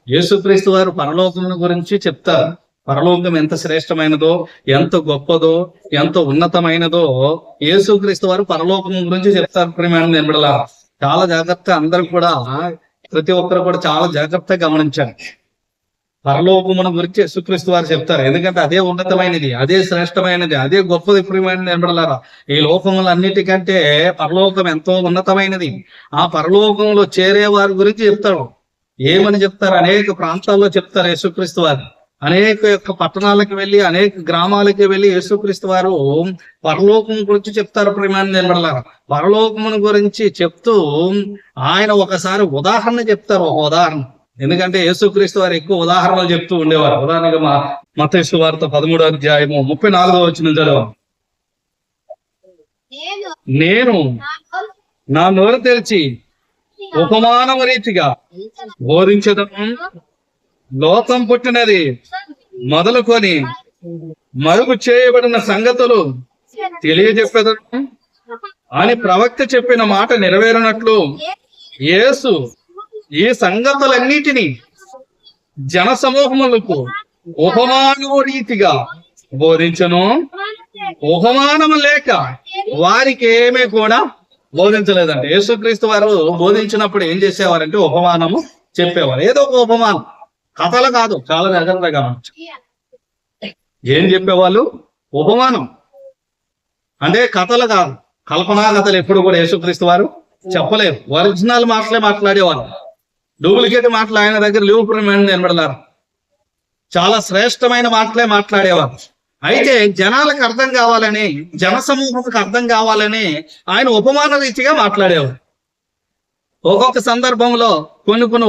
యేసుక్రీస్తు వారు పరలోకం గురించి చెప్తారు. పరలోకం ఎంత శ్రేష్టమైనదో, ఎంత గొప్పదో, ఎంత ఉన్నతమైనదో యేసుక్రీస్తు వారు పరలోకం గురించి చెప్తారు. ప్రియమైన నిలబడాల చాలా జాగ్రత్త, అందరూ కూడా ప్రతి ఒక్కరు కూడా చాలా జాగ్రత్తగా గమనించారు. పరలోకమును గురించి యేసుక్రీస్తు వారు చెప్తారు. ఎందుకంటే అదే ఉన్నతమైనది, అదే శ్రేష్టమైనది, అదే గొప్పది. ప్రియమైన నిలబడారా, ఈ లోకములన్నిటికంటే పరలోకం ఎంతో ఉన్నతమైనది. ఆ పరలోకంలో చేరే వారి గురించి చెప్తారు. ఏమని చెప్తారు? అనేక ప్రాంతాల్లో చెప్తారు యేసుక్రీస్తు వారు. అనేక యొక్క పట్టణాలకు వెళ్ళి, అనేక గ్రామాలకి వెళ్ళి యేసుక్రీస్తు వారు పరలోకం గురించి చెప్తారు. ప్రియమైన నిలబడారా, పరలోకమును గురించి చెప్తూ ఆయన ఒకసారి ఉదాహరణ చెప్తారు. ఒక ఉదాహరణ, ఎందుకంటే యేసుక్రీస్తు వారు ఎక్కువ ఉదాహరణలు చెప్తూ ఉండేవారు. ఉదాహరణగా మత్తయి సువార్త 13వ అధ్యాయము 34వ వచనం చదవం. నేను నా నోరు తెరిచి ఉపమానము రీతిగా బోధించదను, లోకం పుట్టినది మొదలుకొని మరుగు చేయబడిన సంగతులు తెలియజెప్పేదను అని ప్రవక్త చెప్పిన మాట నెరవేరినట్లు యేసు ఈ సంగతులన్నిటినీ జన సమూహములకు ఉపమానము రీతిగా బోధించను. ఉపమానము లేక వారికి ఏమీ కూడా బోధించలేదంటే, యేసుక్రీస్తు వారు బోధించినప్పుడు ఏం చేసేవారంటే ఉపమానము చెప్పేవారు. ఏదో ఒక ఉపమానం, కథలు కాదు. చాలా జాగ్రత్తగా ఏం చెప్పేవాళ్ళు? ఉపమానం. అంటే కథలు కాదు, కల్పనా కథలు ఎప్పుడు కూడా యేసుక్రీస్తు వారు చెప్పలేరు. ఒరిజినల్ మాటలే మాట్లాడేవాళ్ళు. డూప్లికేట్ మాటలు ఆయన దగ్గర లేవు. నిలబడలారు, చాలా శ్రేష్టమైన మాటలే మాట్లాడేవారు. అయితే జనాలకు అర్థం కావాలని, జన సమూహంకి అర్థం కావాలని ఆయన ఉపమాన రీతిగా మాట్లాడేవారు. ఒక్కొక్క సందర్భంలో కొన్ని కొన్ని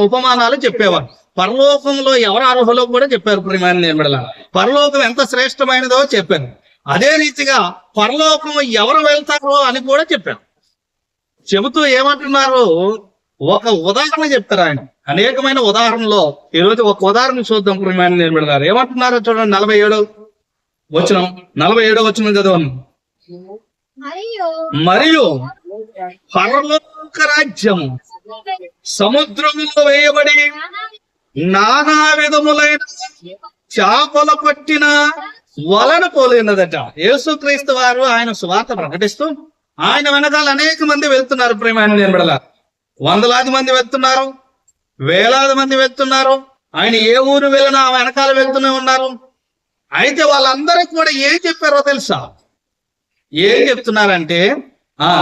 ఉపమానాలు చెప్పేవారు. పరలోకంలో ఎవరు అర్హులో కూడా చెప్పారు. ప్రియమైన నిలబడలారు, పరలోకం ఎంత శ్రేష్టమైనదో చెప్పారు. అదే రీతిగా పరలోకం ఎవరు వెళ్తారో అని కూడా చెప్పారు. చెబుతూ ఏమంటున్నారు? ఒక ఉదాహరణ చెప్తారు ఆయన. అనేకమైన ఉదాహరణలో ఈరోజు ఒక ఉదాహరణ చూద్దాం. ప్రియమైన నిలబడలారు ఏమంటున్నారో చూడండి. 47వ వచనం చదవను. మరియు పరలోక రాజ్యము సముద్రములో వేయబడి నానా విధములైన చేపల పట్టిన వలను పోలినదట. యేసుక్రీస్తు వారు ఆయన సువార్త ప్రకటిస్తూ ఆయన వెనకాల అనేక మంది వెళ్తున్నారు. ప్రియమైన నిలబడలారు, వందలాది మంది వెళ్తున్నారు, వేలాది మంది వెళ్తున్నారు. ఆయన ఏ ఊరు వెళ్ళినా వెనకాల వెళ్తూనే ఉన్నారు. అయితే వాళ్ళందరికీ కూడా ఏం చెప్పారో తెలుసా? ఏం చెప్తున్నారంటే,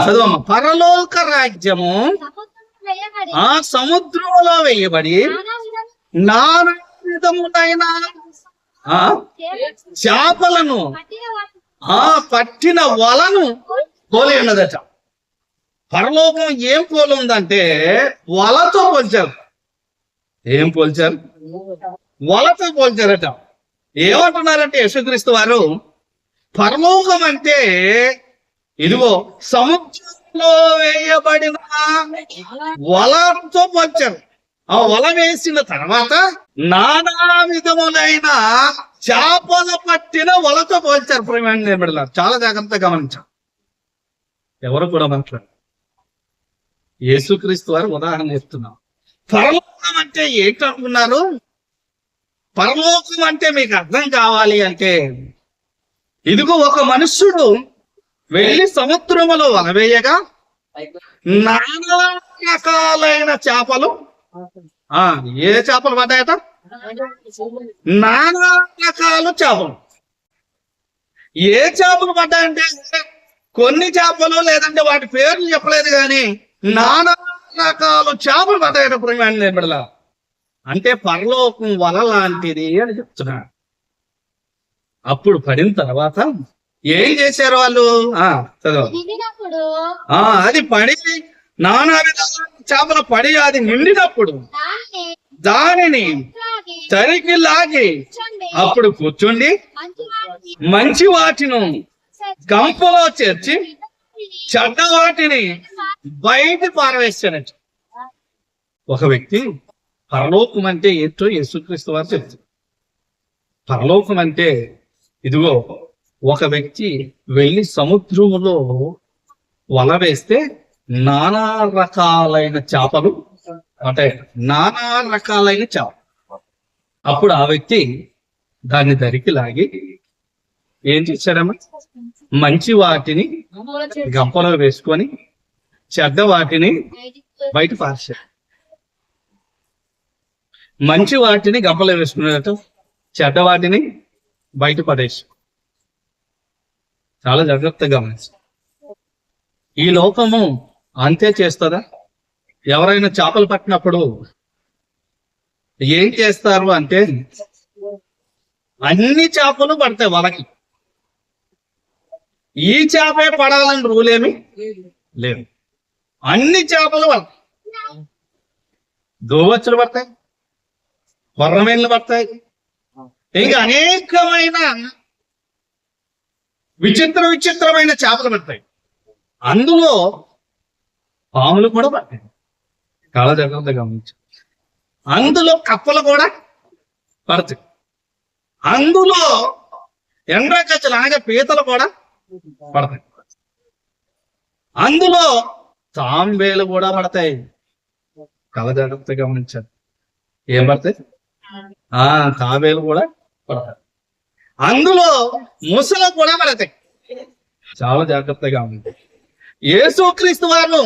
చదువమ్మ. పరలోక రాజ్యము ఆ సముద్రంలో వేయబడి నానా విధములైన చేపలను పట్టిన వలను పోలి ఉన్నదట. పరలోకం ఏం పోలి ఉందంటే వలతో పోల్చారు. ఏం పోల్చారు? వలతో పోల్చారట. ఏమంటున్నారంటే యేసుక్రీస్తు వారు, పరలోకం అంటే ఇదిగో సముద్రంలో వేయబడిన వలతో పోల్చారు. ఆ వల వేసిన తర్వాత నానా విధములైన చేపల పట్టిన వలతో పోల్చారు. ప్రియమైన నిలబడలారు, చాలా జాగ్రత్తగా గమనించారు. ఎవరు కూడా మాట్లాడారు. యేసుక్రీస్తు వారు ఉదాహరణ చెప్తున్నారు. పరలోకం అంటే ఏంటనుకున్నారు? పరలోకం అంటే మీకు అర్థం కావాలి అంటే, ఇదిగో ఒక మనుష్యుడు వెళ్ళి సముద్రములో వలవేయగా నానా రకాలైన చేపలు, ఏ చేపలు పడ్డాయట? నానా రకాల చేపలు. ఏ చేపలు పడ్డాయంటే కొన్ని చేపలు, లేదంటే వాటి పేర్లు చెప్పలేదు, కానీ నానా రకాల చేపలు పడ్డాయట. ప్రియమైన నిలబడలా అంటే పరలోకం వల లాంటిది అని చెప్తున్నాడు. అప్పుడు పడిన తర్వాత ఏం చేశారు వాళ్ళు? అది పడి నానా విధాల చేపలు పడి అది నిండినప్పుడు దానిని తరికి లాగి అప్పుడు కూర్చుండి మంచి వాటిని గంపలో చేర్చి చెడ్డ వాటిని బయట పారవేశానట. ఒక వ్యక్తి పరలోకం అంటే ఏంటో యేసుక్రీస్తు వారు చెప్తారు. పరలోకం అంటే ఇదిగో ఒక వ్యక్తి వెళ్ళి సముద్రములో వల వేస్తే నానా రకాలైన చేపలు అంటే నానా రకాలైన చేప. అప్పుడు ఆ వ్యక్తి దాన్ని దరికి లాగి ఏం చేశాడమ్మా, మంచి వాటిని గంపలో వేసుకొని చెడ్డ వాటిని బయట పారేశాడు. మంచి వాటిని గంపలో వేసుకున్నట్టు చెడ్డ వాటిని బయట పడేసి. చాలా జాగ్రత్తగా గమనించు. ఈ లోకము అంతే చేస్తుందా? ఎవరైనా చేపలు పట్టినప్పుడు ఏం చేస్తారు అంటే అన్ని చేపలు పడతాయి వలకి. ఈ చేపే పడాలని రూల్ ఏమి లేదు. అన్ని చేపలు పడతాయి. దోవచ్చులు పడతాయి, కొర్రమేన్లు పడతాయి, ఇంకా అనేకమైన విచిత్రమైన చేపలు పడతాయి. అందులో పాములు కూడా పడతాయి. చాలా జాగ్రత్తగా గమనించు. అందులో కప్పలు కూడా పడతాయి. అందులో ఎండ్రకచ్చలు అనగా పీతలు కూడా పడతాయి. అందులో తాంబేలు కూడా పడతాయి. చాలా జాగ్రత్తగా గమనించారు. ఏం పడతాయి? తాంబేలు కూడా పడతాయి. అందులో ముసలు కూడా పడతాయి. చాలా జాగ్రత్తగా గమనించారు. యేసుక్రీస్తు వారు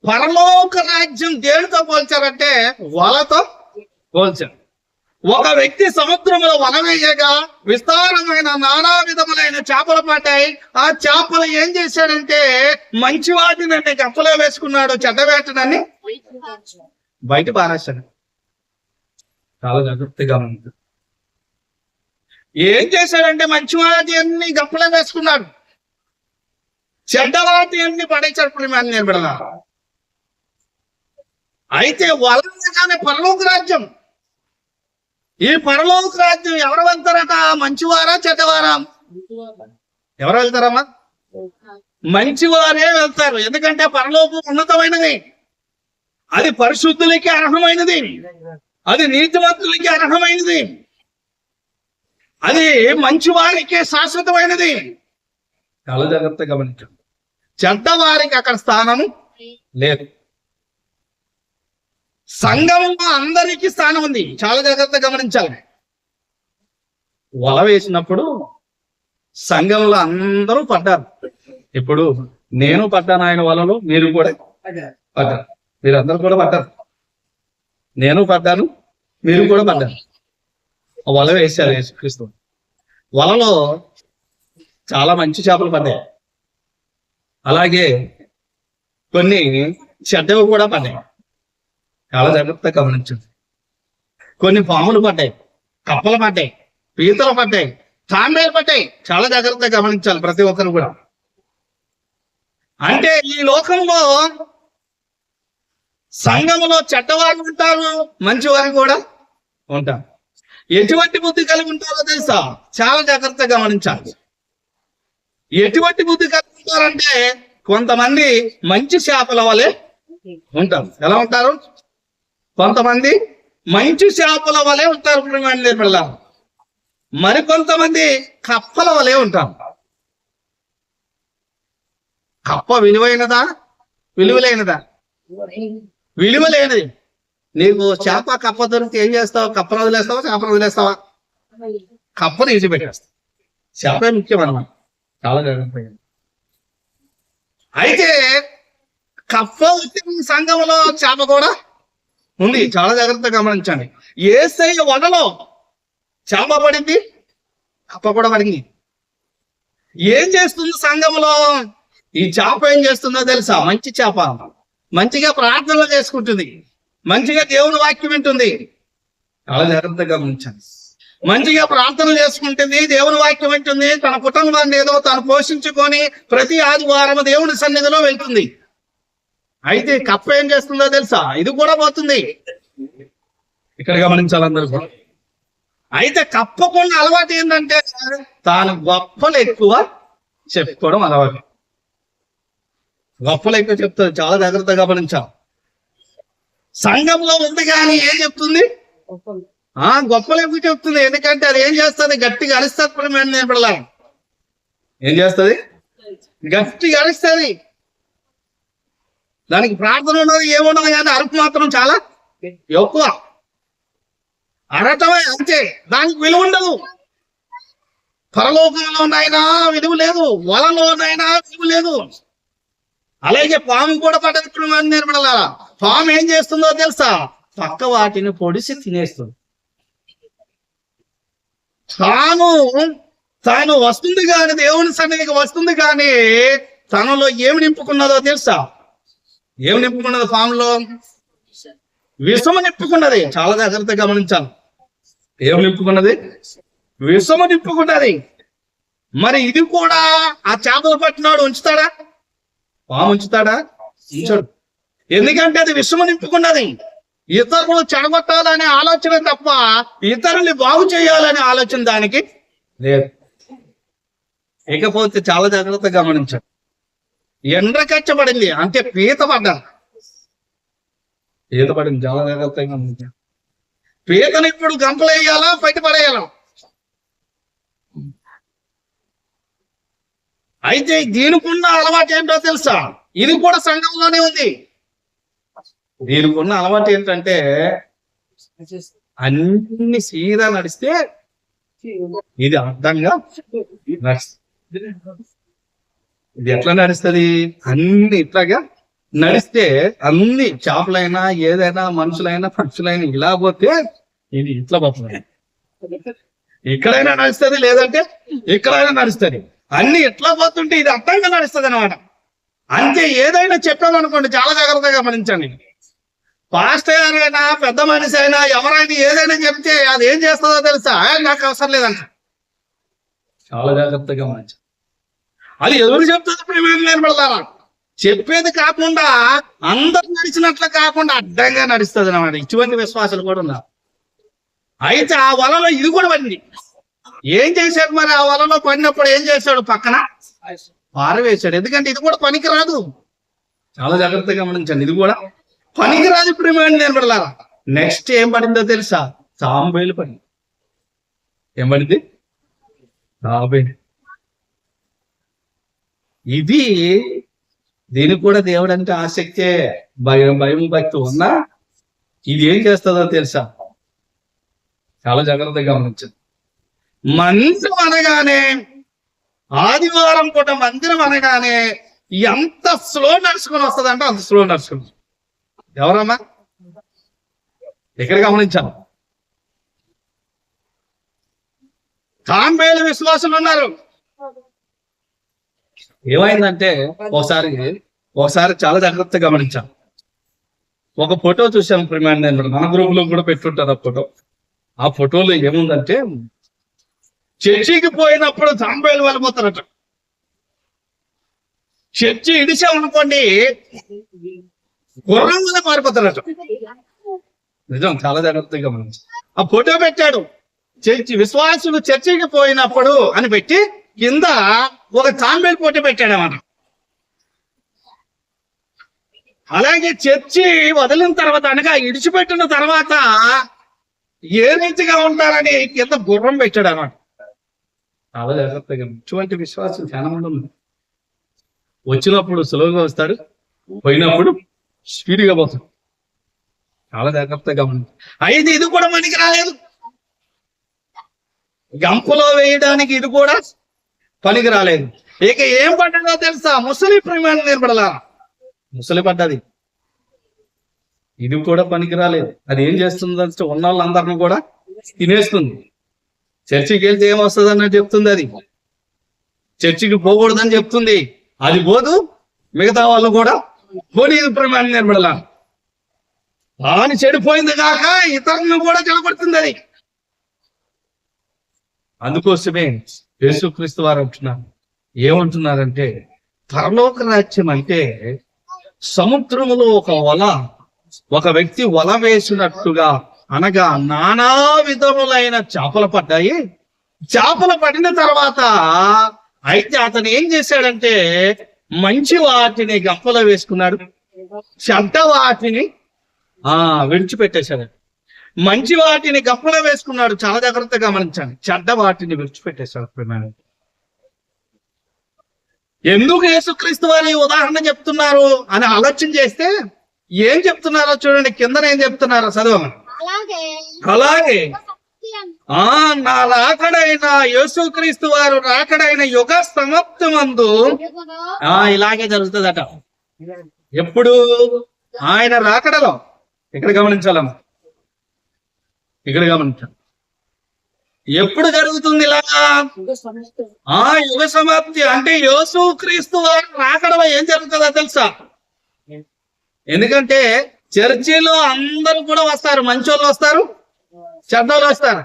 పరలోక రాజ్యం దేనితో పోల్చారంటే వలతో పోల్చారు. ఒక వ్యక్తి సముద్రంలో వల వేయగా విస్తారమైన నానా విధములైన చేపలు పడ్డాయి. ఆ చేపలు ఏం చేశాడంటే మంచి వాటిని గంపలో వేసుకున్నాడు, చెడ్డ వేటనని బయట పారేశాడు. చాలా జాగ్రత్తగా ఉంది. ఏం చేశాడంటే మంచి వాటి అన్ని గంపలో వేసుకున్నాడు, చెడ్డ వాటి అన్ని పడేసాడు. నేను పెడదా అయితే వలగానే పరలోక రాజ్యం. ఈ పరలోక రాజ్యం ఎవరు వెళ్తారట? మంచివారా చెడ్డవారా? ఎవరు వెళ్తారమ్మా? మంచివారే వెళ్తారు. ఎందుకంటే పరలోకం ఉన్నతమైనది, అది పరిశుద్ధులకి అర్హమైనది, అది నీతివంతులకి అర్హమైనది, అది మంచివారికి శాశ్వతమైనది. చాలా జాగ్రత్తగా గమనించండి. చెడ్డవారికి అక్కడ స్థానం లేదు. సంఘంలో అందరికీ స్థానం ఉంది. చాలా జాగ్రత్తగా గమనించాలి. వల వేసినప్పుడు సంఘంలో అందరూ పడ్డారు. ఇప్పుడు నేను పడ్డాను ఆయన వలలో, మీరు కూడా పడ్డారు, మీరందరూ కూడా పడ్డారు. నేను పడ్డాను, మీరు కూడా పడ్డారు. వల వేశారు యేసుక్రీస్తు. వలలో చాలా మంచి చేపలు పడ్డాయి, అలాగే కొన్ని చెడ్డవి కూడా పడ్డాయి. చాలా జాగ్రత్తగా గమనించండి. కొన్ని పాములు పడ్డాయి, కప్పలు పడ్డాయి, పీతలు పడ్డాయి, తాంబేలు పడ్డాయి. చాలా జాగ్రత్తగా గమనించాలి ప్రతి ఒక్కరు కూడా. అంటే ఈ లోకంలో సంఘంలో చెడ్డవారు ఉంటారు, మంచివారు కూడా ఉంటారు. ఎటువంటి బుద్ధి కలిగి ఉంటారో తెలుసా? చాలా జాగ్రత్తగా గమనించాలి. ఎటువంటి బుద్ధి కలిగి ఉంటారంటే కొంతమంది మంచి చేపల వలె ఉంటారు. ఎలా ఉంటారు? కొంతమంది మంచి చేపల వలె ఉంటారు. మరికొంతమంది కప్పల వలె ఉంటారు. కప్ప విలువైనదా? విలువలేనిదా? విలువలేనిది. నీకు చేప కప్ప దొరికితే ఏం చేస్తావు? కప్పను వదిలేస్తావా, చేపను వదిలేస్తావా? కప్పను విడిచిపెట్టేస్తావు. చేపే ముఖ్యం అన్నమాట. చాలా జాగ్రత్తగా. అయితే కప్ప సంఘంలో చేప కూడా ఉంది. చాలా జాగ్రత్తగా గమనించండి. యేసయ్య వలలో చేప పడింది, కప్ప కూడా పడింది. ఏం చేస్తుంది సంఘంలో? ఈ చేప ఏం చేస్తుందో తెలుసా? మంచి చేప మంచిగా ప్రార్థనలు చేసుకుంటుంది, మంచిగా దేవుని వాక్యం వింటుంది. చాలా జాగ్రత్తగా గమనించండి. మంచిగా ప్రార్థన చేసుకుంటుంది, దేవుని వాక్యం వింటుంది, తన కుటుంబాన్ని ఏదో తను పోషించుకొని ప్రతి ఆదివారం దేవుని సన్నిధిలో వెళ్తుంది. అయితే కప్ప ఏం చేస్తుందో తెలుసా? ఇది కూడా పోతుంది. ఇక్కడ గమనించాలి అందరూ. అయితే కప్పకున్న అలవాటు ఏంటంటే తాను గొప్పలు ఎక్కువ చెప్పుకోవడం అలవాటు. గొప్పలు ఎక్కువ చెప్తుంది. చాలా జాగ్రత్తగా గమనించాలి. సంఘంలో ఉంది కానీ ఏం చెప్తుంది? గొప్పలు ఎక్కువ చెప్తుంది. ఎందుకంటే అది ఏం చేస్తుంది? గట్టిగా అరిస్తుంది. నేను ఏం చేస్తుంది? గట్టిగా అరుస్తుంది. దానికి ప్రార్థన ఉండదు, ఏముండదు, కానీ అరుపు మాత్రం చాలా ఎక్కువ అరటమే అంతే, దానికి విలువ ఉండదు. పరలోకంలోనైనా విలువ లేదు, వలలోనైనా విలువ లేదు. అలాగే పాము కూడా పడ్డది నేర్పడాలా. పాము ఏం చేస్తుందో తెలుసా? పక్క వాటిని పొడిసి తినేస్తుంది. తాను వస్తుంది కానీ, దేవుని సన్నిధికి వస్తుంది కానీ తనలో ఏమి నింపుకున్నదో తెలుసా? ఏమి నింపుకున్నది? పాములో విషము నింపుకున్నది. చాలా జాగ్రత్తగా గమనించాలి. ఏమి నింపుకున్నది? విషము నింపుకున్నది. మరి ఇది కూడా ఆ చేపలు పట్టినాడు ఉంచుతాడా? పాము ఉంచుతాడా? ఉంచడు. ఎందుకంటే అది విషము నింపుకున్నది. ఇతరులు చెడగొట్టాలనే ఆలోచన తప్ప ఇతరుల్ని బాగు చేయాలనే ఆలోచన దానికి లేదు. ఇకపోతే చాలా జాగ్రత్తగా గమనించాడు. ఎండ్రకచ్చబడింది అంటే పీత పడ్డారు. పీత పడింది. చాలా జాగ్రత్తగా గమనించాడు. పీతను ఇప్పుడు గంపలేయాలా, బయట పడేయాలా? అయితే దీనికున్న అలవాటు ఏంటో తెలుసా? ఇది కూడా సంఘంలోనే ఉంది. దీనికి ఉన్న అలవాటు ఏంటంటే అన్ని సీదా నడిస్తే ఇది అర్థంగా నడుస్తుంది. ఇది ఎట్లా నడుస్తుంది? అన్ని ఇట్లాగా నడిస్తే అన్ని చేపలైనా ఏదైనా మనుషులైనా పక్షులైనా ఇలా పోతే ఇది ఇట్లా పోతుంది. ఇక్కడైనా నడుస్తుంది, లేదంటే ఇక్కడైనా నడుస్తుంది. అన్ని ఎట్లా పోతుంటే ఇది అర్థంగా నడుస్తుంది అనమాట. అంతే. ఏదైనా చెప్పామనుకోండి, చాలా జాగ్రత్తగా గమనించండి. పాస్టర్ గారైనా పెద్ద మనిషి అయినా ఎవరైనా ఏదైనా చెప్తే అది ఏం చేస్తుందో తెలుసా? నాకు అవసరం లేదంట. చాలా జాగ్రత్తగా గమనించండి. అది ఎవరు చెప్తుంది? ప్రేమ నిలబడతారా? చెప్పేది కాకుండా అందరు నడిచినట్లు కాకుండా అడ్డంగా నడుస్తుంది అన్నమాట. ఇటువంటి విశ్వాసాలు కూడా ఉన్నారు. అయితే ఆ వలలో ఇది కూడా పడింది. ఏం చేశాడు మరి? ఆ వలలో పడినప్పుడు ఏం చేశాడు? పక్కన పారవేశాడు. ఎందుకంటే ఇది కూడా పనికిరాదు. చాలా జాగ్రత్తగా గమనించండి. ఇది కూడా పనికిరాదు. ఇప్పుడు నిలబడాలా. నెక్స్ట్ ఏం పడిందో తెలుసా? తాంబేలు పడింది. ఏం పడింది? తాంబేలు. ఇది దీనికి కూడా దేవుడు అంటే ఆసక్తే, భయం భక్తి ఉన్నా ఇది ఏం చేస్తుందో తెలుసా? చాలా జాగ్రత్తగా గమనించండి. మందిరం అనగానే, ఆదివారం పూట మందిరం అనగానే ఎంత స్లో నడుచుకొని వస్తుందంటే అంత స్లో నడుచుకుని. ఎవరమ్మా ఇక్కడ గమనించాలి. తాంబేలు విశ్వాసులు ఉన్నారు. ఏమైందంటే ఒకసారి చాలా జాగ్రత్తగా గమనించాం. ఒక ఫోటో చూసాను ప్రేమ, మన గ్రూప్ లో కూడా పెట్టుంటారు ఆ ఫోటో. ఆ ఫోటోలో ఏముందంటే, చర్చికి పోయినప్పుడు తాంబేలు వెళ్ళిపోతారట. చర్చి ఇడిచామనుకోండి, గుర్రం వల్ల మారిపోతారట. నిజం. చాలా జాగ్రత్తగా గమనించి ఆ ఫోటో పెట్టాడు. విశ్వాసులు చర్చికి పోయినప్పుడు అని పెట్టి కింద ఒక తాంబేలు ఫోటో పెట్టాడు అన్నమాట. అలాగే చర్చి వదిలిన తర్వాత అనగా ఇడిచిపెట్టిన తర్వాత ఏ రీతిగా ఉంటారని కింద గుర్రం పెట్టాడు అన్నమాట. చాలా జాగ్రత్తగా. ఇటువంటి విశ్వాసం చాలా మంది ఉంది. వచ్చినప్పుడు సులువుగా వస్తాడు, పోయినప్పుడు స్పీడ్గా పోతాడు. చాలా జాగ్రత్తగా ఉంది. అయితే ఇది కూడా మనకి రాలేదు. గంపలో వేయడానికి ఇది కూడా పనికి రాలేదు. ఇక ఏం పడ్డదో తెలుసా? ముసలి ప్రేమాన్ని నిలబడలా. ముసలి పడ్డది. ఇది కూడా పనికి రాలేదు. అది ఏం చేస్తుందంటే ఉన్న వాళ్ళందరినీ కూడా తినేస్తుంది. చర్చికి వెళ్తే ఏమొస్తుంది అన్నట్టు చెప్తుంది. అది చర్చికి పోకూడదని చెప్తుంది. అది పోదు, మిగతా వాళ్ళు కూడా పోనీ ప్రేమాన్ని నిలబడలా. తాను చెడిపోయింది కాక ఇతరులను కూడా చెడగొడుతుంది అది. అందుకోసమే యేసుక్రీస్తు వారు అంటున్నారు. ఏమంటున్నారంటే, పరలోక రాజ్యం అంటే సముద్రములో ఒక వ్యక్తి వల వేసినట్టుగా, అనగా నానా విధములైన చేపలు పడ్డాయి. చేపలు పడిన తర్వాత అయితే అతను ఏం చేశాడంటే, మంచి వాటిని గంపలో వేసుకున్నాడు, చెడ్డ వాటిని విడిచిపెట్టేశాడు. మంచి వాటిని గంపలో వేసుకున్నాడు. చాలా జాగ్రత్తగా గమనించండి. చెడ్డ వాటిని విడిచిపెట్టేశాడు. ఎందుకు యేసుక్రీస్తు వారి ఉదాహరణ చెప్తున్నారు అని ఆలోచన చేస్తే, ఏం చెప్తున్నారో చూడండి, కిందన ఏం చెప్తున్నారో చదువు. అలాగే నా రాకడైన యేసుక్రీస్తు వారు రాకడైన యుగ సమాప్తమందు ఇలాగే జరుగుతుందట. ఎప్పుడు? ఆయన రాకడలో. ఇక్కడ గమనించాలమ్మా, ఇక్కడ గమనించాలి. ఎప్పుడు జరుగుతుంది ఇలా? యుగ సమాప్తి అంటే యేసుక్రీస్తు వారు రాకడలో ఏం జరుగుతుందో తెలుసా? ఎందుకంటే చర్చిలో అందరూ కూడా వస్తారు. మంచోళ్ళు వస్తారు, చెడ్డోళ్ళు వస్తారు.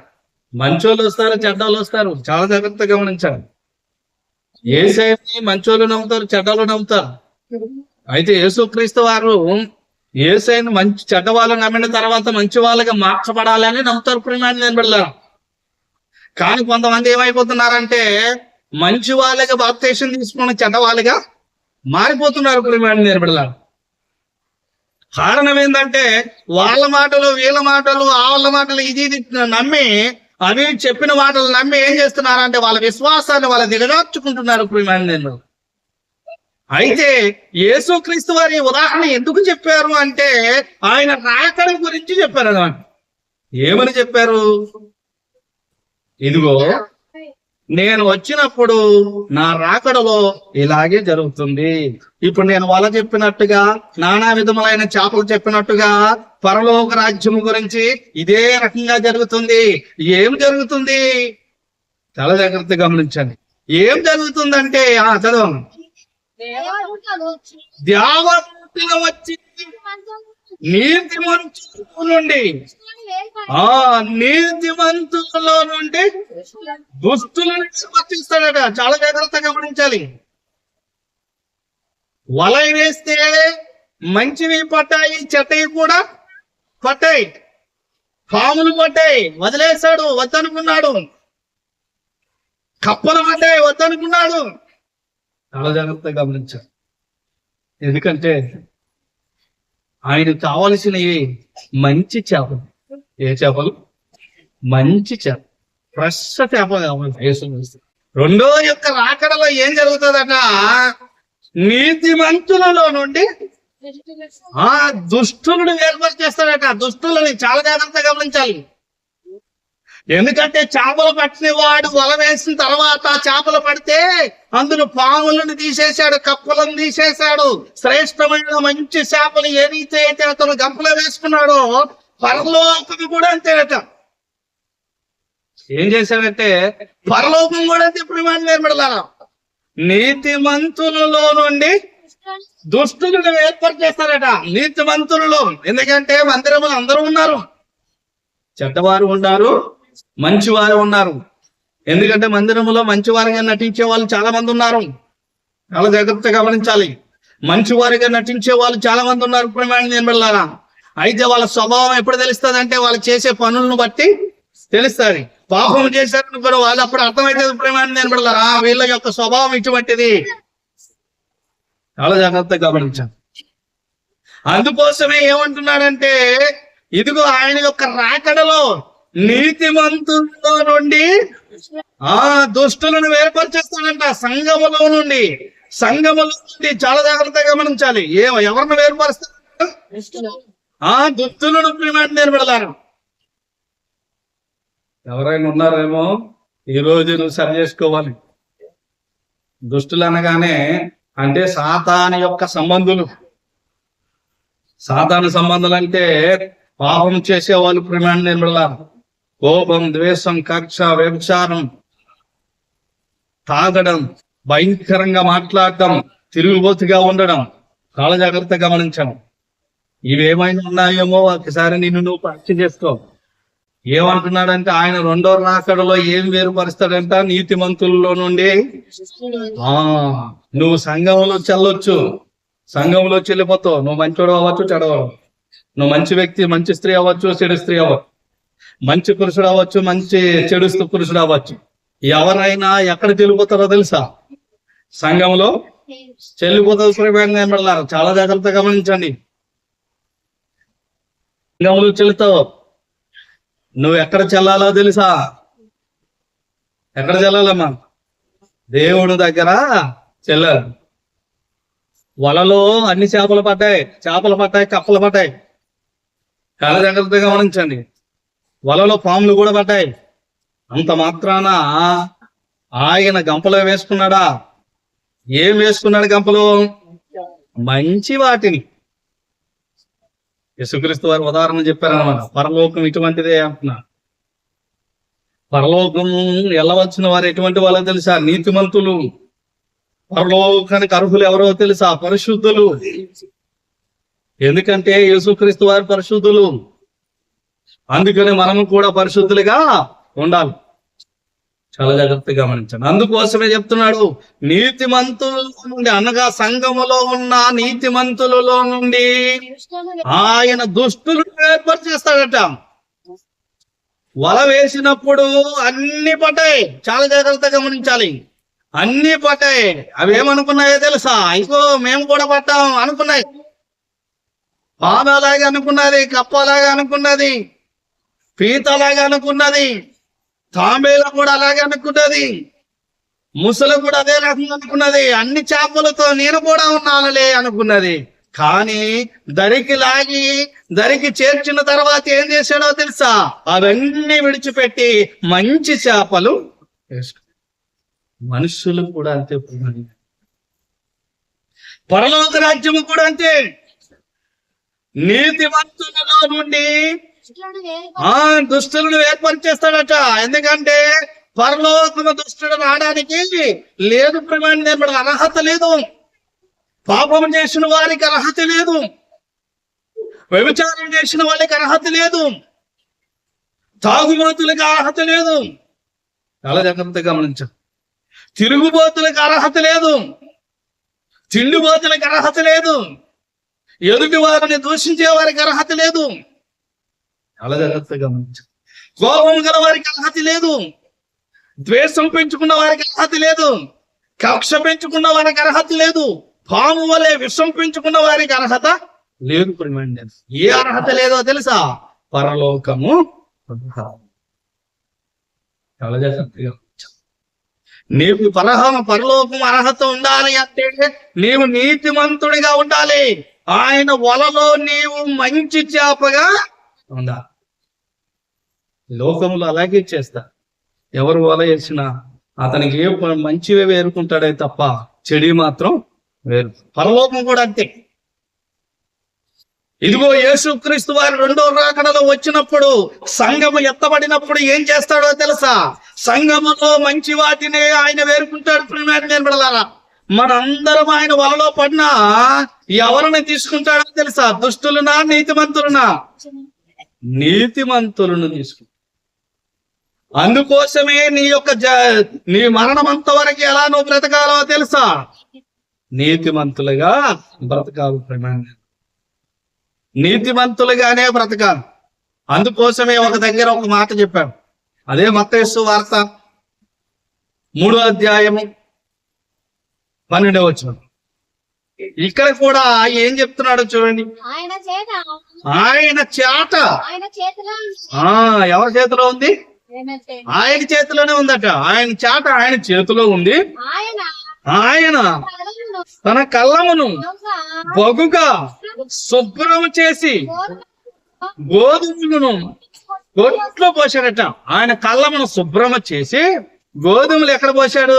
మంచోళ్ళు వస్తారు, చెడ్డోళ్ళు వస్తారు. చాలా జాగ్రత్తగా గమనించాలి. యేసయ్యని మంచోళ్ళు నమ్ముతారు, చెడ్డోళ్ళు నమ్ముతారు. అయితే యేసుక్రీస్తు వారు యేసయ్యని మంచి చెడ్డ వాళ్ళు నమ్మిన తర్వాత మంచి వాళ్ళగా మార్చబడాలని నమ్ముతారు. ప్రియమైన నేను బిడ్డలారా, కానీ కొంతమంది ఏమైపోతున్నారంటే మంచి వాళ్ళగా బాప్తీసం తీసుకున్న చెడ్డ వాళ్ళగా మారిపోతున్నారు. ప్రియమైన నేను బిడ్డలారా, కారణం ఏంటంటే వాళ్ళ మాటలు, వీళ్ళ మాటలు, వాళ్ళ మాటలు ఇది నమ్మి, అవి చెప్పిన మాటలు నమ్మి ఏం చేస్తున్నారంటే వాళ్ళ విశ్వాసాన్ని వాళ్ళు దిగజార్చుకుంటున్నారు. ప్రియమైన అయితే యేసుక్రీస్తు వారి ఉదాహరణ ఎందుకు చెప్పారు అంటే ఆయన రాకడ గురించి చెప్పారు అన్నమాట. ఏమని చెప్పారు? ఇదిగో నేను వచ్చినప్పుడు నా రాకడలో ఇలాగే జరుగుతుంది. ఇప్పుడు నేను వల చెప్పినట్టుగా, నానా విధములైన చేపలు చెప్పినట్టుగా పరలోక రాజ్యం గురించి ఇదే రకంగా జరుగుతుంది. ఏం జరుగుతుంది? చాలా జాగ్రత్తగా గమనించండి. ఏం జరుగుతుందంటే చదవండి. దేవదూతలు వచ్చి నీతిమంతుల నుండి నీతిమంతులలో నుండి దుష్టులను సమర్థిస్తాడట. చాలా జాగ్రత్తగా గమనించాలి. వల వేస్తే మంచివి పట్టాయి, చెట్టవి కూడా పట్టాయి. పాములు పట్టాయి, వదిలేశాడు, వద్దనుకున్నాడు. కప్పలు పట్టాయి, వద్దనుకున్నాడు. చాలా జాగ్రత్తగా గమనించాలి. ఎందుకంటే ఆయన కావలసినవి మంచి చేపలు. ఏ చేపలు? మంచి చేప, ఫ్రెష్ చేప కావాలి. రెండో యొక్క రాకడలో ఏం జరుగుతుందట? నీతిమంతులలో నుండి దుష్టులను ఏర్పరిచేస్తాడట. దుష్టులని చాలా జాగ్రత్తగా గమనించాలి. ఎందుకంటే చేపలు పట్టిన వాడు వల వేసిన తర్వాత చేపలు పడితే అందులో పాములను తీసేశాడు, కప్పలను తీసేశాడు. శ్రేష్టమైన మంచి చేపలు ఏదైతే అయితే అతను గంపలో వేసుకున్నాడో పరలోకం కూడా అంతేనట. ఏం చేశాడంటే పరలోకం కూడా అంతే. ప్రియమైన ఏర్పడాల నీతిమంతులలో నుండి దుష్టులను ఏర్పరిచేస్తారట. నీతిమంతులలో, ఎందుకంటే మందిరంలో అందరూ ఉన్నారు, చెడ్డవారు ఉన్నారు, మంచివారు ఉన్నారు. ఎందుకంటే మందిరంలో మంచివారిగా నటించే వాళ్ళు చాలా మంది ఉన్నారు. చాలా జాగ్రత్తగా గమనించాలి. మంచివారిగా నటించే వాళ్ళు చాలా మంది ఉన్నారు. ప్రియమైన నేను వెళ్ళాలా? అయితే వాళ్ళ స్వభావం ఎప్పుడు తెలుస్తుంది అంటే వాళ్ళు చేసే పనులను బట్టి తెలుస్తుంది. పాపం చేశారని కూడా వాళ్ళు అప్పుడు అర్థమవుతుంది. ప్రియమైన నేను వెళ్ళారా? వీళ్ళ యొక్క స్వభావం ఇటువంటిది. చాలా జాగ్రత్తగా గమనించాలి. అందుకోసమే ఏమంటున్నాడంటే ఇదిగో ఆయన యొక్క రాకడలో నీతిమంతుల్లో నుండి దుష్టులను వేరుపరిచేస్తాడంట. సంఘములో నుండి చాలా జాగ్రత్తగా గమనించాలి. ఎవరిని వేరుపరుస్తాడు? దుష్టులను. ప్రియమైన నేను పెడతాను. ఎవరైనా ఉన్నారేమో ఈ రోజు నువ్వు సరి చేసుకోవాలి. దుష్టులు అనగానే అంటే సాతాను యొక్క సంబంధులు. సాతాను సంబంధాలు అంటే పాపం చేసేవాళ్ళు. ప్రియమైన నేను పెడతాను. కోపం, ద్వేషం, కక్ష, వ్యభిచారం, తాగడం, భయంకరంగా మాట్లాడటం, తిరుగుబోతుగా ఉండడం. చాలా జాగ్రత్తగా గమనించాను. ఇవేమైనా ఉన్నాయేమో ఒకసారి నిన్ను నువ్వు పరీక్ష చేసుకో. ఏమంటున్నాడంటే ఆయన రెండో రాకడలో ఏం వేరుపరుస్తాడంట? నీతిమంతుల్లో నుండి. నువ్వు సంఘంలో చెల్లొచ్చు, సంఘంలో చెల్లిపోతావు. నువ్వు మంచోడు అవ్వచ్చు, చెడవచ్చు. నువ్వు మంచి వ్యక్తి, మంచి స్త్రీ అవ్వచ్చు, చెడు స్త్రీ అవ్వచ్చు. మంచి పురుషుడు అవ్వచ్చు, మంచి చెడు పురుషుడు అవ్వచ్చు. ఎవరైనా ఎక్కడ చెల్లిపోతారో తెలుసా? సంఘంలో చెల్లిపోతారు. ప్రియమైన చాలా జాగ్రత్తగా గమనించండి. సంఘంలో చెల్లుతావు. నువ్వు ఎక్కడ చెల్లాలో తెలుసా? ఎక్కడ చెల్లాలమ్మా? దేవుడు దగ్గర చెల్లాలి. వలలో అన్ని చేపలు పడ్డాయి, కప్పలు పడ్డాయి. చాలా జాగ్రత్తగా గమనించండి. వలలో పాములు కూడా పడ్డాయి. అంత మాత్రాన ఆయన గంపలో వేసుకున్నాడా? ఏం వేసుకున్నాడు గంపలో? మంచి వాటిని. యేసుక్రీస్తు వారు ఉదాహరణ చెప్పారనమాట. పరలోకం ఇటువంటిదే అంటున్నా. పరలోకం వెళ్ళవలసిన వారు ఎటువంటి వాళ్ళో తెలుసా? నీతిమంతులు. పరలోకానికి అర్హులు ఎవరో తెలుసా? పరిశుద్ధులు. ఎందుకంటే యేసుక్రీస్తు వారు పరిశుద్ధులు. అందుకని మనము కూడా పరిశుద్ధులుగా ఉండాలి. చాలా జాగ్రత్తగా గమనించండి. అందుకోసమే చెప్తున్నాడు, నీతిమంతుల నుండి అనగా సంఘములో ఉన్న నీతిమంతులలో నుండి ఆయన దుష్టులను ఏర్పాటు చేస్తాడట. వల వేసినప్పుడు అన్ని పట్టాయి. చాలా జాగ్రత్తగా గమనించాలి. అన్ని పట్టాయి. అవి ఏమనుకున్నాయో తెలుసా? ఇంకో మేము కూడా పట్టాం అనుకున్నాయి. పానలాగా అనుకున్నది, కప్పలాగా అనుకున్నది, పీతలాగా అనుకున్నది, తాంబేల కూడా అలాగే అనుకున్నది, ముసలు కూడా అదే రకంగా అనుకున్నది. అన్ని చేపలతో నేను కూడా ఉన్నానులే అనుకున్నది. కానీ దరికి చేర్చిన తర్వాత ఏం చేశాడో తెలుసా? అవన్నీ విడిచిపెట్టి మంచి చేపలు వేసుకున్నాడు. మనుషులు కూడా అంతే. పరలోక రాజ్యము కూడా అంతే. నీతిమంతులలో నుండి దుష్టులను ఏర్పాటు చేస్తాడట. ఎందుకంటే పరలోకము దుష్టుడు రావడానికి లేదు. ప్రమాణ అర్హత లేదు. పాపం చేసిన వారికి అర్హత లేదు. వ్యభిచారం చేసిన వాళ్ళకి అర్హత లేదు. తాగుబోతులకు అర్హత లేదు. చాలా జాగ్రత్తగా గమనించాం. తిరుగుబోతులకు అర్హత లేదు. తిండిబోతులకు అర్హత లేదు. ఎదుటి వారిని దూషించే వారికి అర్హత లేదు. చాలా జాగ్రత్తగా గమనించాం. కోపం గల వారికి అర్హత లేదు. ద్వేషం పెంచుకున్న వారికి అర్హత లేదు. కక్ష పెంచుకున్న వారికి అర్హత లేదు. పాము వలె విషం పెంచుకున్న వారికి అర్హత లేదు. ఏ అర్హత లేదో తెలుసా? పరలోకము. చాలా జాగ్రత్తగా నీకు పరలోకం అర్హత ఉండాలి అంటే నీవు నీతిమంతుడిగా ఉండాలి. ఆయన వలలో నీవు మంచి చేపగా ఉండాలి. లోకములు అలాగే చేస్తా. ఎవరు వల వేసినా అతనికి ఏ మంచివే వేరుకుంటాడే తప్ప చెడి మాత్రం వేరు. పరలోకం కూడా అంతే. ఇదిగో యేసుక్రీస్తు వారు రెండో రాకడలో వచ్చినప్పుడు సంఘము ఎత్తబడినప్పుడు ఏం చేస్తాడో తెలుసా? సంఘములో మంచి వాటినే ఆయన వేరుకుంటాడు. ప్రియమైన మనందరం ఆయన వలలో పడినా ఎవరిని తీసుకుంటాడో తెలుసా? దుష్టులునా నీతిమంతులునా? నీతిమంతులను తీసుకుంటాడు. అందుకోసమే నీ మరణమంత వరకు ఎలా నువ్వు బ్రతకాలో తెలుసా? నీతిమంతులుగా బ్రతకాలి. ప్రేమాన్ని నీతిమంతులుగానే బ్రతకాలి. అందుకోసమే ఒక దగ్గర ఒక మాట చెప్పాడు. అదే మత్తయి సువార్త 3వ అధ్యాయము 12వ వచనం. ఇక్కడ కూడా ఏం చెప్తున్నాడో చూడండి. ఆయన చేత ఎవరి చేతిలో ఉంది? ఆయన చేతిలోనే ఉందట. ఆయన చేత ఆయన చేతిలో ఉంది. ఆయన తన కళ్ళమును బగుగా శుభ్రము చేసి గోధుమలను కొట్లో పోసాడట. ఆయన కళ్ళమును శుభ్రము చేసి గోధుమలు ఎక్కడ పోసాడు?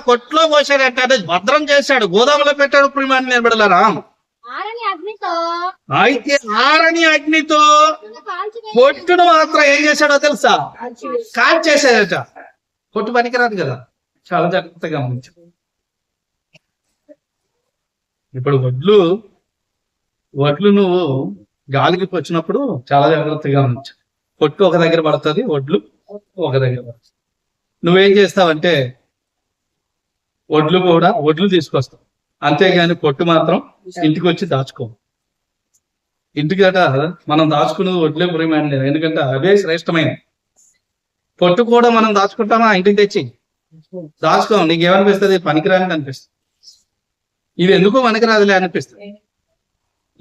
కొట్లో పోసాడట. అంటే భద్రం చేశాడు, గోదాములో పెట్టాడు. ప్రియమైన నిలబడలారా, అయితే ఆరని అగ్నితో పొట్టును మాత్రం ఏం చేశాడో తెలుసా? కాల్చేసాడట. పొట్టు పనికిరాదు కదా. చాలా జాగ్రత్తగా గమనించు. ఇప్పుడు వడ్లు నువ్వు గాలికి వచ్చినప్పుడు చాలా జాగ్రత్తగా గమనించు. పొట్టు ఒక దగ్గర పడుతుంది, వడ్లు ఒక దగ్గర పడుతుంది. నువ్వేం చేస్తావంటే వడ్లు తీసుకొస్తావు, అంతేగాని పొట్టు మాత్రం ఇంటికి వచ్చి దాచుకో. ఇంటికి మనం దాచుకున్నది వడ్లే ప్రియమైన. ఎందుకంటే అవే శ్రేష్టమైన. పొట్టు కూడా మనం దాచుకుంటామా? ఇంటికి తెచ్చి దాచుకోం. నీకేమనిపిస్తుంది? పనికిరాని అనిపిస్తుంది. ఇది ఎందుకు పనికిరాదులే అనిపిస్తుంది.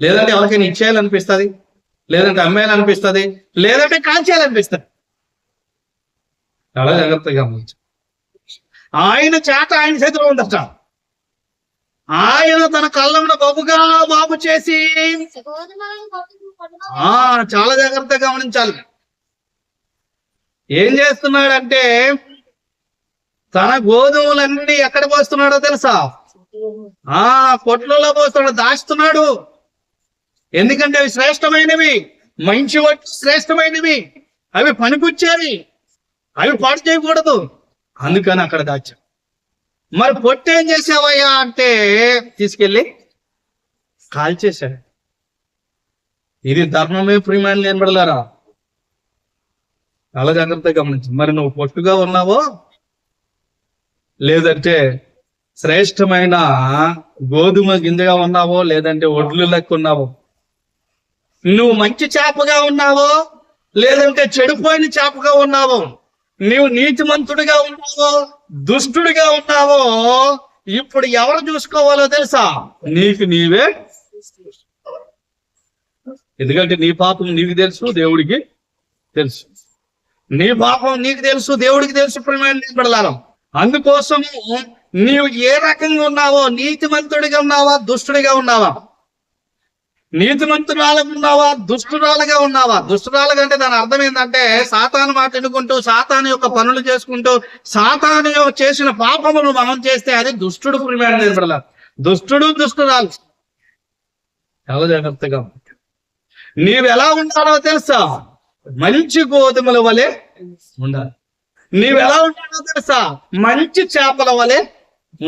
లేదంటే ఎవరికైనా ఇచ్చేయాలనిపిస్తుంది, లేదంటే అమ్మేయాలనిపిస్తుంది, లేదంటే కాల్చేయాలనిపిస్తుంది. చాలా జాగ్రత్తగా గమనించు. ఆయన చేత ఆయన చేతిలో ఉందట. ఆయన తన కళ్ళమును బహుగా బాగు చేసి, చాలా జాగ్రత్తగా గమనించాలి. ఏం చేస్తున్నాడంటే తన గోధుమలన్నీ ఎక్కడ పోస్తున్నాడో తెలుసా? కొట్లలో పోస్తున్నాడు, దాస్తున్నాడు. ఎందుకంటే అవి శ్రేష్టమైనవి, మంచి శ్రేష్టమైనవి, అవి పనికొచ్చేవి, అవి పాడు చేయకూడదు. అందుకని అక్కడ దాచాడు. మరి పొట్టేం చేసావయ్యా అంటే తీసుకెళ్ళి కాల్చేశాడు. ఇది ధర్మమే ప్రియమైన నిలబడలారా, చాలా జాగ్రత్తగా గమనించు. మరి నువ్వు పొట్టుగా ఉన్నావో లేదంటే శ్రేష్టమైన గోధుమ గింజగా ఉన్నావో లేదంటే ఒడ్లు లెక్క ఉన్నావో, నువ్వు మంచి చేపగా ఉన్నావో లేదంటే చెడిపోయిన చేపగా ఉన్నావో, నీవు నీతిమంతుడిగా ఉన్నావో దుష్టుడిగా ఉన్నావో, ఇప్పుడు ఎవరు చూసుకోవాలో తెలుసా? నీకు నీవే. ఎందుకంటే నీ పాపం నీకు తెలుసు, దేవుడికి తెలుసు. నీ పాపం నీకు తెలుసు, దేవుడికి తెలుసు. ప్రియమైన అందుకోసము నీవు ఏ రకంగా ఉన్నావో, నీతిమంతుడిగా ఉన్నావా దుష్టుడిగా ఉన్నావా? నీతిమంతురాలుగా ఉన్నావా దుష్టురాలుగా ఉన్నావా? దుష్టురాలుగా అంటే దాని అర్థం ఏంటంటే సాతాను మాట ఎన్నుకుంటూ, సాతాను యొక్క పనులు చేసుకుంటూ, సాతాను చేసిన పాపములు మనం చేస్తే అది దుష్టుడు. ప్రియమైన దుష్టుడు దుష్టురాలు. చాలా జాగ్రత్తగా నీవు ఎలా ఉండాలో తెలుసా? మంచి గోధుమల వలె ఉండాలి. నీవెలా ఉండాలో తెలుసా? మంచి చేపల వలె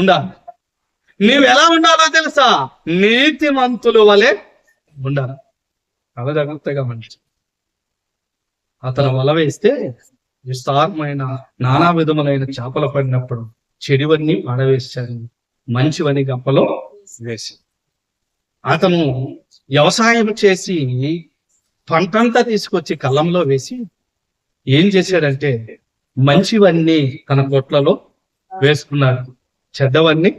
ఉండాలి. నీవెలా ఉండాలో తెలుసా? నీతిమంతుల వలె ఉండాలి. చాలా జాగ్రత్తగా మంచి. అతను వల వేస్తే విస్తారమైన నానా విధములైన చేపలు పడినప్పుడు చెడివన్నీ పడవేశాడు, మంచివని గంపలో వేసి. అతను వ్యవసాయం చేసి పంటంతా తీసుకొచ్చి కళ్ళంలో వేసి ఏం చేశాడంటే మంచివన్నీ తన పొట్లలో వేసుకున్నాడు, చెడ్డవన్నీ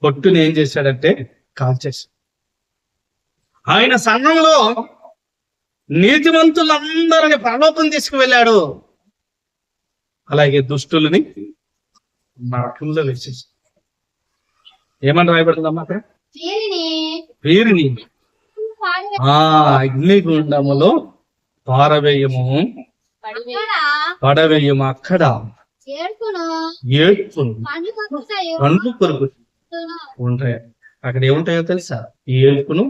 పొట్టుని ఏం చేశాడంటే కాల్చేశాడు. ఆయన సంఘంలో నీతిమంతులందరిని పరలోకం తీసుకువెళ్ళాడు, అలాగే దుష్టులని నరకంలో వేసేసి. ఏమని రాయబడుతుందమ్మా అక్కడ? వీరిని అగ్నిగుండములో పారవేయము, పడవేయము. అక్కడ ఏడ్పును పండ్లు కొరకు ఉంటాయి. అక్కడ ఏముంటాయో తెలుసా? ఏడ్పును.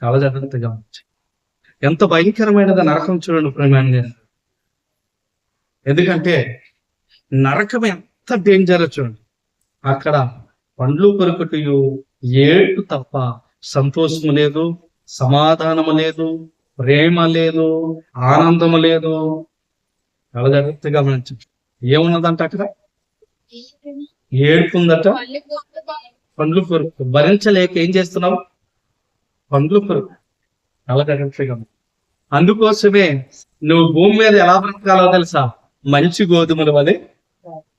చాలా జాగ్రత్తగా ఎంత భయంకరమైనది నరకం చూడండి ప్రేమాన్ని. ఎందుకంటే నరకం ఎంత డేంజర్ చూడండి. అక్కడ పండ్లు కొరుకుటయు ఏడు తప్ప సంతోషము లేదు, సమాధానము లేదు, ప్రేమ లేదు, ఆనందము లేదు. చాలా జాగ్రత్తగా గమనించు. ఏమున్నదంట అక్కడ? ఏడుపుందట. పండ్లు కొరుకు భరించలేక ఏం చేస్తున్నావు? పండ్లు కొరుకు. చాలా జాగ్రత్తగా. అందుకోసమే నువ్వు భూమి మీద ఎలా బ్రతకాలో తెలుసా? మంచి గోధుమల వలె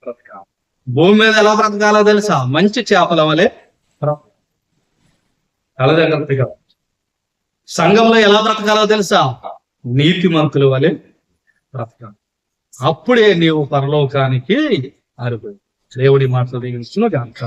బ్రతకాలి. భూమి మీద ఎలా బ్రతకాలో తెలుసా? మంచి చేపల వలె. చాలా జాగ్రత్తగా. సంఘంలో ఎలా బ్రతకాలో తెలుసా? నీతిమంతుల వలె బ్రతకాలి. అప్పుడే నీవు పరలోకానికి అర్హుడు. దేవుడి మాటలు దీవించును గాక.